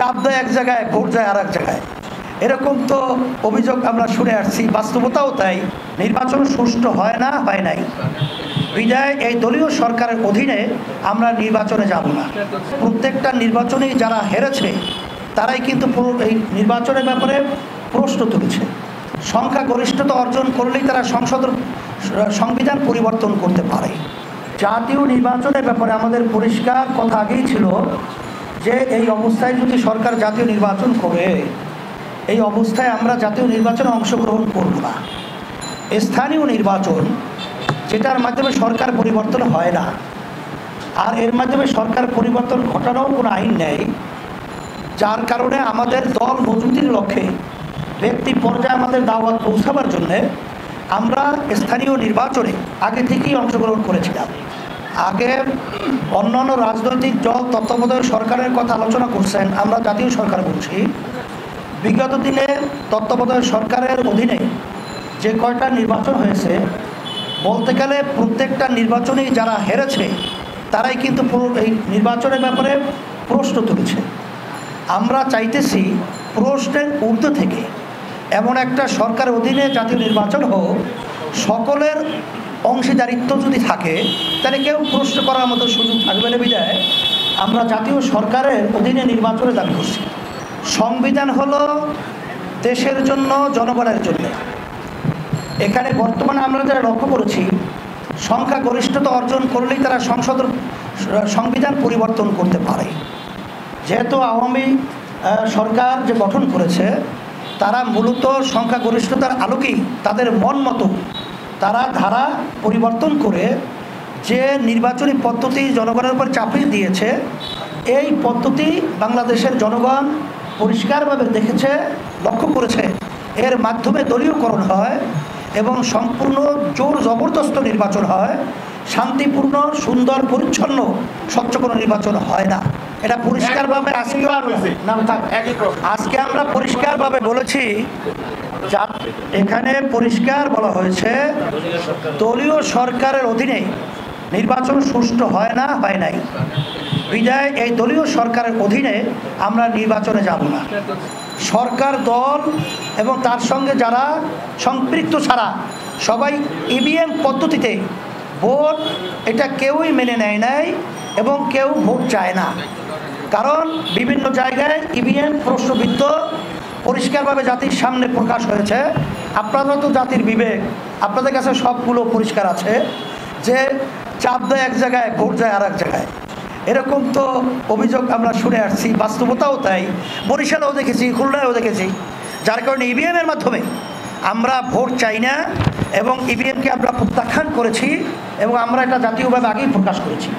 চাপ দেয় এক জায়গায়, ভোট যায় আর এক জায়গায়। এরকম তো অভিযোগ আমরা শুনে আসছি, বাস্তবতাও তাই। নির্বাচন সুষ্ঠু হয় না, হয় নাই। বিদায় এই দলীয় সরকারের অধীনে আমরা নির্বাচনে যাব না। প্রত্যেকটা নির্বাচনে যারা হেরেছে তারাই কিন্তু এই নির্বাচনের ব্যাপারে প্রশ্ন তুলেছে। সংখ্যাগরিষ্ঠতা অর্জন করলেই তারা সংবিধান পরিবর্তন করতে পারে। জাতীয় নির্বাচনের ব্যাপারে আমাদের পরিষ্কার কথা আগেই ছিল যে এই অবস্থায় যদি সরকার জাতীয় নির্বাচন করে, এই অবস্থায় আমরা জাতীয় নির্বাচনে অংশগ্রহণ করব না। স্থানীয় নির্বাচন যেটার মাধ্যমে সরকার পরিবর্তন হয় না, আর এর মাধ্যমে সরকার পরিবর্তন ঘটানোর কোনো আইন নেই, যার কারণে আমাদের দল মজবুতির লক্ষ্যে ব্যক্তি পর্যায়ে আমাদের দাওয়াত পৌঁছাবার জন্যে আমরা স্থানীয় নির্বাচনে আগে থেকেই অংশগ্রহণ করেছিলাম। আগে অন্যান্য রাজনৈতিক দল তত্ত্বাবধায়ক সরকারের কথা আলোচনা করছেন, আমরা জাতীয় সরকার বলছি। বিগত দিনে তত্ত্বাবধায়ক সরকারের অধীনে যে কয়টা নির্বাচন হয়েছে, বলতে গেলে প্রত্যেকটা নির্বাচনেই যারা হেরেছে তারাই কিন্তু এই নির্বাচনের ব্যাপারে প্রশ্ন তুলেছে। আমরা চাইতেছি প্রশ্নের ঊর্ধ্ব থেকে এমন একটা সরকারের অধীনে জাতীয় নির্বাচন হোক, সকলের অংশীদারিত্ব যদি থাকে তাহলে কেউ প্রশ্ন করার মতো সুযোগ থাকবে না। বিধায় আমরা জাতীয় সরকারের অধীনে নির্বাচনে দাবি করছি। সংবিধান হলো দেশের জন্য, জনগণের জন্য। এখানে বর্তমানে আমরা যারা লক্ষ্য করেছি, সংখ্যাগরিষ্ঠতা অর্জন করলেই তারা সংবিধান পরিবর্তন করতে পারে। যেহেতু আওয়ামী সরকার যে গঠন করেছে, তারা মূলত সংখ্যাগরিষ্ঠতার আলোকেই তাদের মন মতো তারা ধারা পরিবর্তন করে যে নির্বাচনী পদ্ধতি জনগণের উপর চাপিয়ে দিয়েছে, এই পদ্ধতি বাংলাদেশের জনগণ পরিষ্কারভাবে দেখেছে, লক্ষ্য করেছে। এর মাধ্যমে দলীয়করণ হয় এবং সম্পূর্ণ জোর জবরদস্ত নির্বাচন হয়, শান্তিপূর্ণ, সুন্দর, পরিচ্ছন্ন, স্বচ্ছ কোনো নির্বাচন হয় না। এটা পরিষ্কারভাবে আজকে আমরা পরিষ্কারভাবে বলেছি। এখানে পরিষ্কার বলা হয়েছে দলীয় সরকারের অধীনে নির্বাচন সুষ্ঠু হয় না, হয় নাই। বিদায় এই দলীয় সরকারের অধীনে আমরা নির্বাচনে যাব না। সরকার দল এবং তার সঙ্গে যারা সম্পৃক্ত ছাড়া সবাই ইভিএম পদ্ধতিতে ভোট, এটা কেউই মেনে নেয় নাই এবং কেউ ভোট চায় না। কারণ বিভিন্ন জায়গায় ইভিএম প্রশ্নবিদ্ধ পরিষ্কারভাবে জাতির সামনে প্রকাশ হয়েছে। আপনারা তো জাতির বিবেক, আপনাদের কাছে সবগুলো পরিষ্কার আছে যে চাপ দেয় এক জায়গায়, ভোট যায় আর এক জায়গায়। এরকম তো অভিযোগ আমরা শুনে আসছি, বাস্তবতাও তাই। বরিশালেও দেখেছি, খুলনায়ও দেখেছি। যার কারণে ইভিএমের মাধ্যমে আমরা ভোট চাই না এবং ইভিএমকে আমরা প্রত্যাখ্যান করেছি এবং আমরা এটা জাতীয়ভাবে আগেই প্রকাশ করেছি।